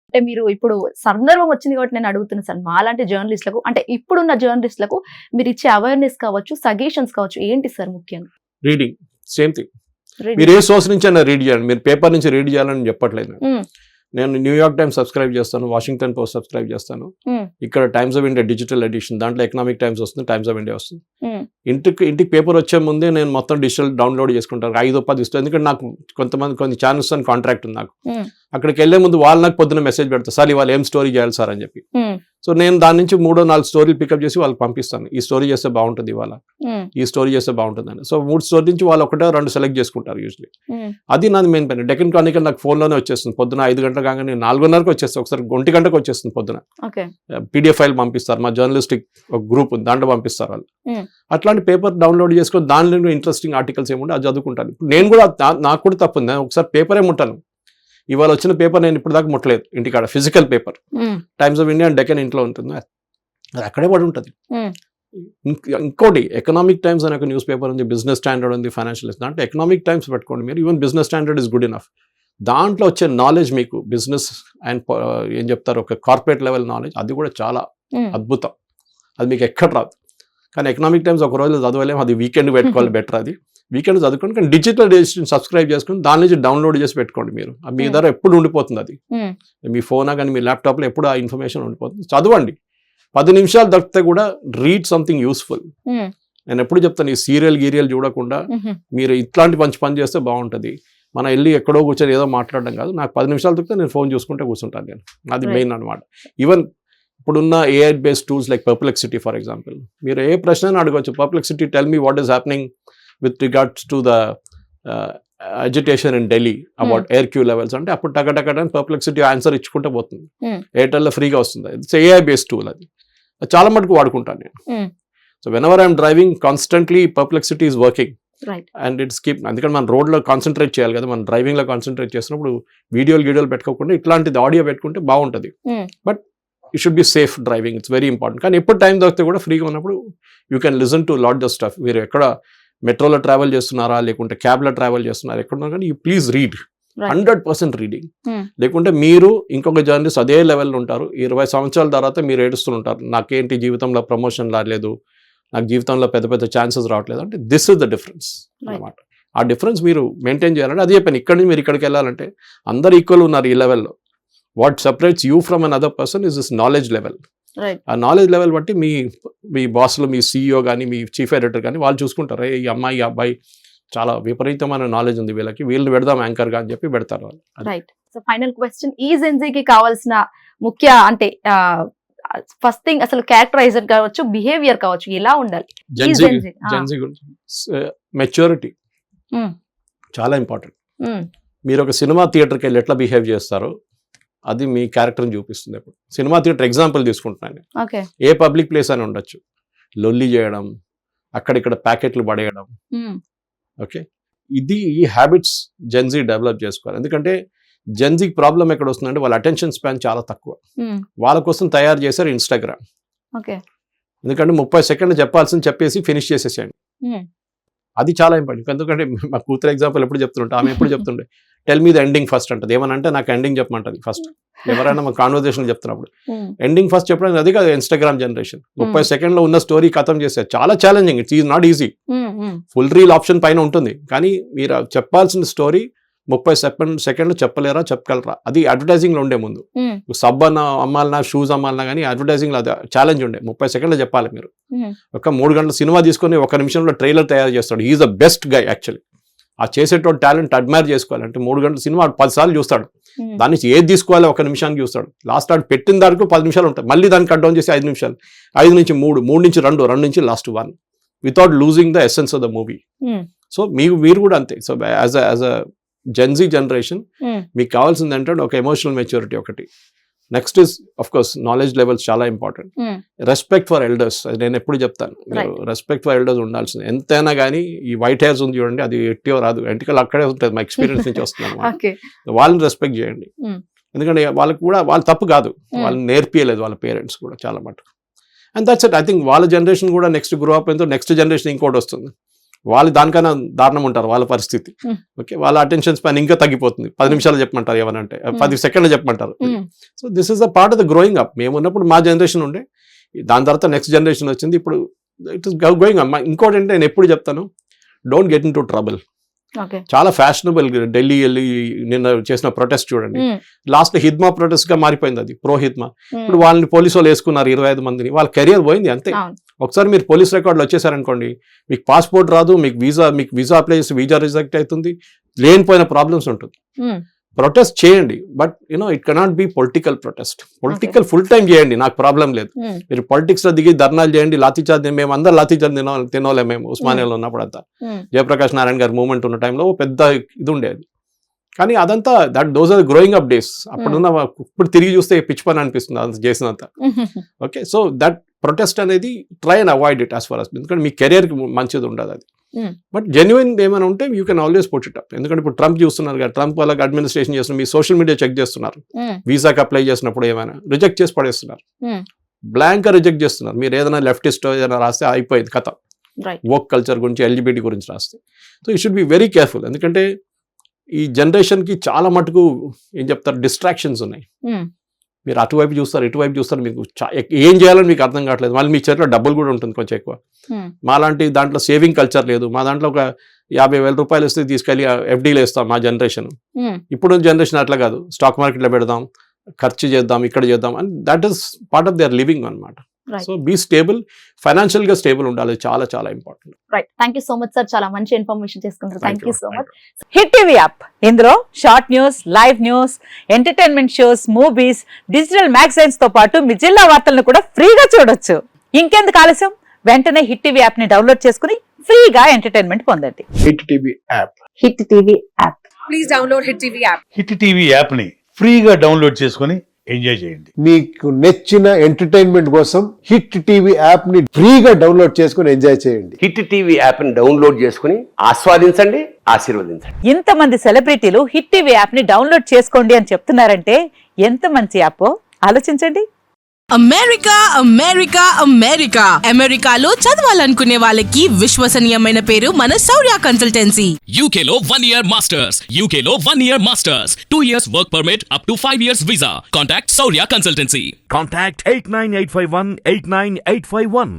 అంటే మీరు ఇప్పుడు సందర్భం వచ్చింది కాబట్టి నేను అడుగుతున్నా సార్, మాలాంటి జర్నలిస్టులకు అంటే ఇప్పుడున్న జర్నలిస్టులకు మీరు ఇచ్చే అవేర్నెస్ కావచ్చు, సజెషన్స్ కావచ్చు, ఏంటి సార్ ముఖ్యంగా? Reading, same thing. మీరు ఏ సోర్స్ నుంచి అయినా రీడ్ చేయండి, మీరు పేపర్ నుంచి రీడ్ చేయాలని చెప్పట్లేదు. నేను న్యూయార్క్ టైమ్స్ సబ్స్క్రైబ్ చేస్తాను, వాషింగ్టన్ పోస్ట్ సబ్స్క్రైబ్ చేస్తాను, ఇక్కడ Times of India digital edition, దాంట్లో ఎకనామిక్ టైమ్స్ వస్తుంది, టైమ్స్ ఆఫ్ ఇండియా వస్తుంది. ఇంటికి పేపర్ వచ్చే ముందే నేను మొత్తం డిజిటల్ డౌన్లోడ్ చేసుకుంటాను, 5-10 ఇస్తాను. ఎందుకంటే నాకు కొన్ని ఛానల్స్ అని కాంట్రాక్ట్ ఉంది నాకు. అక్కడికి వెళ్లే ముందు వాళ్ళు నాకు పొద్దున్న మెసేజ్ పెడతారు, సార్ ఇవాళ ఏం స్టోరీ చేయాలి సార్ అని చెప్పి. సో నేను దాని నుంచి 3-4 స్టోరీలు పికప్ చేసి వాళ్ళకి పంపిస్తాను. ఈ స్టోరీ చేస్తే బాగుంటుంది ఇవాళ, ఈ స్టోరీ చేస్తే బాగుంటుంది అని. సో 3 స్టోరీ నుంచి వాళ్ళు 1-2 సెలెక్ట్ చేసుకుంటారు యూజువల్లీ. అది నాది మెయిన్ పని. డెక్కన్ క్రానికల్ నాకు ఫోన్లోనే వచ్చేస్తుంది, పొద్దున 5 గంటల కాగానే 4:30కి వచ్చేస్తుంది, ఒకసారి 1 గంటకు వచ్చేస్తుంది పొద్దున. PDF ఫైల్ పంపిస్తారు, మా జర్నలిస్టిక్ ఒక గ్రూప్ దాంట్లో పంపిస్తారు వాళ్ళు. అట్లాంటి పేపర్ డౌన్లోడ్ చేసుకొని దానిలో ఇంట్రెస్టింగ్ ఆర్టికల్స్ ఏముంటే అది చదువుకుంటాను. నేను కూడా నాకు కూడా తప్పు ఉంది, ఒకసారి పేపరే ముట్టాను. ఇవాళ వచ్చిన పేపర్ నేను ఇప్పుడు దాకా ముట్టలేదు ఇంటికాడ, physical paper. Times of India and Deccan ఇంట్లో ఉంటుంది, అది అక్కడే పడి ఉంటుంది. ఇంకోటి ఎకనామిక్ టైమ్స్ అనే ఒక న్యూస్ పేపర్ ఉంది, బిజినెస్ స్టాండర్డ్ ఉంది, ఫైనాన్షియల్, దాంట్లో ఎకనామిక్ టైమ్స్ పెట్టుకోండి మీరు. Even business standard is good enough. దాంట్లో వచ్చే నాలెడ్జ్ మీకు బిజినెస్ అండ్ ఏం చెప్తారు ఒక కార్పొరేట్ లెవెల్ నాలెడ్జ్, అది కూడా చాలా అద్భుతం. అది మీకు ఎక్కడ రాదు. కానీ ఎకనామిక్ టైమ్స్ ఒక రోజులో చదవలేము, అది వీకెండ్ పెట్టుకోవాలి బెటర్. అది వీకెండ్ చదువుకోండి, కానీ డిజిటల్ ఎడిషన్ సబ్స్క్రైబ్ చేసుకుని దాని నుంచి డౌన్లోడ్ చేసి పెట్టుకోండి మీరు. మీ దగ్గర ఎప్పుడు ఉండిపోతుంది, అది మీ ఫోనా కానీ మీ ల్యాప్టాప్లో ఎప్పుడు ఆ ఇన్ఫర్మేషన్ ఉండిపోతుంది. చదవండి, 10 నిమిషాలు దొరికితే కూడా రీడ్ సంథింగ్ యూస్ఫుల్. నేను ఎప్పుడు చెప్తాను, ఈ సీరియల్ చూడకుండా మీరు ఇట్లాంటి మంచి పని చేస్తే బాగుంటుంది. మనం వెళ్ళి ఎక్కడో కూర్చొని ఏదో మాట్లాడడం కాదు. నాకు 10 నిమిషాలు దొరికితే నేను ఫోన్ చూసుకుంటే కూర్చుంటాను నేను. అది మెయిన్ అనమాట. ఈవెన్ ఇప్పుడున్న AI based tools like Perplexity for example, మీరు ఏ ప్రశ్న అడగవచ్చు. Perplexity tell me what is happening with regards to the agitation in Delhi about air Q levels అంటే అప్పుడు టకటకటని పర్ప్లెక్సిటీ ఆన్సర్ ఇచ్చుకుంటూ పోతుంది. ఎయిర్టెల్లో ఫ్రీగా వస్తుంది. It's AI based tool. అది చాలా మటుకు వాడుకుంటాను నేను. So when ever I'm driving constantly Perplexity is working and it's keep. అందుకని మనం రోడ్లో కాన్సన్ట్రేట్ చేయాలి కదా, మనం డ్రైవింగ్లో కాన్సన్ట్రేట్ చేసినప్పుడు వీడియోలు పెట్టుకోకుండా ఇట్లాంటిది ఆడియో పెట్టుకుంటే బాగుంటుంది. But you should be safe driving, it's very important. కానీ ఎప్పుడు టైం దొరికితే కూడా ఫ్రీగా ఉన్నప్పుడు you can listen to lot the stuff. మీరు ఎక్కడ మెట్రోలో ట్రావెల్ చేస్తున్నారా లేకుంటే క్యాబ్లో ట్రావెల్ చేస్తున్నారా ఎక్కడున్నా కానీ యూ ప్లీజ్ రీడ్, 100% రీడింగ్. లేకుంటే మీరు ఇంకొక జర్నలిస్ట్ అదే లెవెల్లో ఉంటారు, 20 సంవత్సరాల తర్వాత మీరు ఏడుస్తుంటారు, నాకేంటి జీవితంలో ప్రమోషన్ రాలేదు, నాకు జీవితంలో పెద్ద ఛాన్సెస్ రావట్లేదు. అంటే దిస్ ఇస్ ద డిఫరెన్స్ అన్నమాట. ఆ డిఫరెన్స్ మీరు మెయింటైన్ చేయాలంటే అది చెప్పాను. ఇక్కడి నుంచి మీరు ఇక్కడికి వెళ్ళాలంటే అందరు ఈక్వల్ ఉన్నారు ఈ లెవెల్లో. What separates you from an other person is this knowledge level. ఆ నాలెడ్జ్ లెవెల్ బట్టి మీ బాస్లు, మీ CEO కానీ మీ చీఫ్ ఎడిటర్ కానీ వాళ్ళు చూసుకుంటారు, ఈ అమ్మాయి అబ్బాయి చాలా విపరీతమైన నాలెడ్జ్ ఉంది వీళ్ళకి, వీళ్ళు పెడదాం యాంకర్ గా అని చెప్పి పెడతారు వాళ్ళు. రైట్. సో ఫైనల్ క్వశ్చన్, ఈ జెన్జీకి కావాల్సిన ముఖ్య అంటే ఫస్ట్ థింగ్ అసలు క్యారెక్టరైజర్ కావచ్చు, బిహేవియర్ కావచ్చు, ఎలా ఉండాలి? జెన్జీ మెచ్యూరిటీ చాలా ఇంపార్టెంట్. మీరు ఒక సినిమా థియేటర్కి వెళ్ళి ఎట్లా బిహేవ్ చేస్తారో అది మీ క్యారెక్టర్ని చూపిస్తుంది. ఇప్పుడు సినిమా థియేటర్ ఎగ్జాంపుల్ తీసుకుంటున్నాను. ఏ పబ్లిక్ ప్లేస్ అని ఉండొచ్చు, లొల్లి చేయడం, అక్కడిక్కడ ప్యాకెట్లు పడేయడం. ఓకే, ఈ హ్యాబిట్స్ జెన్జీ డెవలప్ చేసుకోవాలి. ఎందుకంటే జెన్జీకి ప్రాబ్లం ఎక్కడ వస్తుందంటే వాళ్ళ అటెన్షన్ స్పాన్ చాలా తక్కువ. వాళ్ళ కోసం తయారు చేశారు ఇన్స్టాగ్రామ్. ఎందుకంటే 30 సెకండ్లు చెప్పాల్సింది చెప్పేసి ఫినిష్ చేసేసేయండి. అది చాలా ఇంపార్టెంట్. ఎందుకంటే మా కూతురు ఎగ్జాంపుల్ ఎప్పుడు చెప్తుంటే, ఆమె ఎప్పుడు చెప్తుండే tell me the ending first అంటది. ఏమనంటే నాకు ఎండింగ్ చెప్పమంటది ఫస్ట్. ఎవరైనా మా కాన్వర్సేషన్ చెప్తున్నప్పుడు ఎండింగ్ ఫస్ట్ చెప్పడానికి అది కాదు ఇన్స్టాగ్రామ్ జనరేషన్. 30 సెకండ్లో ఉన్న స్టోరీ ఖతం చేసేది చాలా challenging. It's is not easy. Full reel option పైన ఉంటుంది, కానీ మీరు చెప్పాల్సిన స్టోరీ 30 సెకండ్లు చెప్పలేరా, చెప్పగలరా? అది అడ్వర్టైజింగ్ లో ఉండే ముందు. సబ్ అన్న అమ్మాలన్నా, షూస్ అమ్మాలన్నా కానీ అడ్వర్టైజింగ్ లో అది ఛాలెంజ్ ఉండే. 30 సెకండ్లు చెప్పాలి మీరు. ఒక 3 గంటల సినిమా తీసుకొని 1 నిమిషంలో ట్రైలర్ తయారు చేస్తాడు. Is the best guy actually. ఆ చేసేటోడు టాలెంట్ అడ్మైర్ చేసుకోవాలంటే 3 గంటల సినిమా 10 సార్లు చూస్తాడు. దాని నుంచి ఏది తీసుకోవాలి 1 నిమిషానికి చూస్తాడు. లాస్ట్ ఆడు పెట్టిన దానికి 10 నిమిషాలు ఉంటాయి. మళ్ళీ దాన్ని కట్ డౌన్ చేసి 5 నిమిషాలు, 5 నుంచి 3, 3 నుంచి 2, 2 నుంచి last 1 without losing the essence of the movie. So మీరు కూడా అంతే. So as a Gen Z generation మీకు కావాల్సింది ఏంటంటే ఒక ఎమోషనల్ మెచ్యూరిటీ ఒకటి. Next is of course knowledge levels చాలా ఇంపార్టెంట్. రెస్పెక్ట్ ఫర్ ఎల్డర్స్, అది నేను ఎప్పుడు చెప్తాను. రెస్పెక్ట్ ఫర్ ఎల్డర్స్ ఉండాల్సింది. ఎంతైనా కానీ ఈ వైట్ హెయిర్స్ ఉంది చూడండి, అది ఎట్టియో రాదు, ఎంటికలు అక్కడే ఉంటుంది. మా ఎక్స్పీరియన్స్ నుంచి వస్తున్నాను. వాళ్ళని రెస్పెక్ట్ చేయండి. ఎందుకంటే వాళ్ళకి కూడా వాళ్ళ తప్పు కాదు, వాళ్ళని నేర్పియలేదు వాళ్ళ పేరెంట్స్ కూడా చాలా మటుకు. And that's it. I think వాళ్ళ జనరేషన్ కూడా నెక్స్ట్ గ్రో అప్ అయితే నెక్స్ట్ జనరేషన్ ఇంకోటి వస్తుంది. వాళ్ళు దానికన్నా దారుణం ఉంటారు వాళ్ళ పరిస్థితి. ఓకే, వాళ్ళ అటెన్షన్ స్పాన్ ఇంకా తగ్గిపోతుంది. 10 నిమిషాలు చెప్పమంటారు ఏమనంటే, 10 సెకండ్లు చెప్పమంటారు. So this is the part of the growing up. మేము ఉన్నప్పుడు మా జనరేషన్ ఉండే, దాని తర్వాత నెక్స్ట్ జనరేషన్ వచ్చింది, ఇప్పుడు ఇట్ ఇస్ గోయింగ్ అప్. ఇంకోటి అంటే నేను ఎప్పుడు చెప్తాను, don't get in to trouble. చాలా ఫ్యాషనబుల్. ఢిల్లీ వెళ్ళి నిన్న చేసిన ప్రొటెస్ట్ చూడండి, లాస్ట్ హిద్మా ప్రొటెస్ట్ గా మారిపోయింది, అది ప్రో హిద్మా. ఇప్పుడు వాళ్ళని పోలీసు వాళ్ళు వేసుకున్నారు 25 మందిని, వాళ్ళ కెరియర్ పోయింది అంతే. ఒకసారి మీరు పోలీస్ రికార్డులు వచ్చేసారనుకోండి, మీకు పాస్పోర్ట్ రాదు, మీకు వీసా అప్లై చేసి వీసా రిజెక్ట్ అవుతుంది, లేనిపోయిన ప్రాబ్లమ్స్ ఉంటుంది. ప్రొటెస్ట్ చేయండి, but it cannot be political protest. Political full time చేయండి, నాకు ప్రాబ్లం లేదు. మీరు పాలిటిక్స్ లో దిగి ధర్నాలు చేయండి, లాఠీచార్జ్. మేము అందరు లాఠీచార్జ్ తినోలే మేము ఉస్మానియాలో ఉన్నప్పుడు అంతా. జయప్రకాష్ నారాయణ గారి మూవ్మెంట్ ఉన్న టైంలో పెద్ద ఇది ఉండేది. కానీ అదంతా those are growing up days. అప్పుడున్న ఇప్పుడు తిరిగి చూస్తే పిచ్చి పని అనిపిస్తుంది అంత చేసినంత. ఓకే, సో దట్ ప్రొటెస్ట్ అనేది try and avoid it as for us, ఎందుకంటే మీ కెరియర్కి మంచిది ఉండదు అది. బట్ జెన్యున్ ఏమైనా ఉంటే you can always put it up. ఎందుకంటే ఇప్పుడు ట్రంప్ చూస్తున్నారు కదా, ట్రంప్ వాళ్ళకి అడ్మినిస్ట్రేషన్ చేస్తున్నారు, మీ సోషల్ మీడియా చెక్ చేస్తున్నారు, వీసాకి అప్లై చేసినప్పుడు ఏమైనా రిజెక్ట్ చేసి పడేస్తున్నారు, బ్లాంక్ గా రిజెక్ట్ చేస్తున్నారు. మీరు ఏదైనా లెఫ్టిస్ట్ ఏదైనా రాస్తే అయిపోయింది కథ. వోక్ కల్చర్ గురించి, ఎల్జిబిటీ గురించి రాస్తే. So you should be very careful. ఎందుకంటే ఈ జనరేషన్ కి చాలా మటుకు ఏం చెప్తారు, డిస్ట్రాక్షన్స్ ఉన్నాయి. మీరు అటువైపు చూస్తారు, ఇటువైపు చూస్తారు, మీకు ఏం చేయాలని మీకు అర్థం కావట్లేదు. మళ్ళీ మీ చేతిలో డబ్బులు కూడా ఉంటుంది కొంచెం ఎక్కువ. మాలాంటి దాంట్లో సేవింగ్ కల్చర్ లేదు. మా దాంట్లో ఒక 50,000 రూపాయలు ఇస్తే తీసుకెళ్ళి ఎఫ్డీలో ఇస్తాం మా జనరేషన్. ఇప్పుడు జనరేషన్ అట్లా కాదు, స్టాక్ మార్కెట్లో పెడదాం, ఖర్చు చేద్దాం, ఇక్కడ చేద్దాం, and that is part of their living అనమాట. సో బీ స్టేబుల్, ఫైనాన్షియల్ గా స్టేబుల్ ఉండాలి, చాలా చాలా important. Right, thank you so much sir, చాలా మంచి ఇన్ఫర్మేషన్ తీసుకున్నారు. Thank you so much. Hit TV app, ఇందులో short news, live news, entertainment shows, movies, digital magazines తో పాటు మీ జిల్లా వార్తలను కూడా ఫ్రీగా చూడొచ్చు. ఇంకెందుకు ఆలస్యం, వెంటనే హిట్ టీవీ యాప్ ని డౌన్లోడ్ చేసుకుని ఫ్రీగా ఎంటర్టైన్మెంట్ పొందండి. Hit TV app. Hit TV app. Please download hit TV app. Hit TV app ని ఫ్రీగా డౌన్లోడ్ చేసుకుని ఎంజాయ్ చేయండి. మీకు నచ్చిన ఎంటర్టైన్మెంట్ కోసం హిట్ టీవీ యాప్ ని ఫ్రీగా డౌన్లోడ్ చేసుకుని ఎంజాయ్ చేయండి. హిట్ టీవీ యాప్ ని డౌన్లోడ్ చేసుకుని ఆస్వాదించండి, ఆశీర్వదించండి. ఇంతమంది సెలబ్రిటీలు హిట్ టీవీ యాప్ ని డౌన్లోడ్ చేసుకోండి అని చెప్తున్నారంటే ఎంత మంచి యాప్ ఆలోచించండి. అమెరికా అమెరికా అమెరికా అమెరికాలో చదవాలనుకునే వాళ్ళకి విశ్వసనీయమైన పేరు మన శౌర్య కన్సల్టెన్సీ. UK లో 1 year masters, UK లో 1 year masters, 2 years work permit up to 5 years visa. Contact Saurya Consultancy. Contact 89851 89851.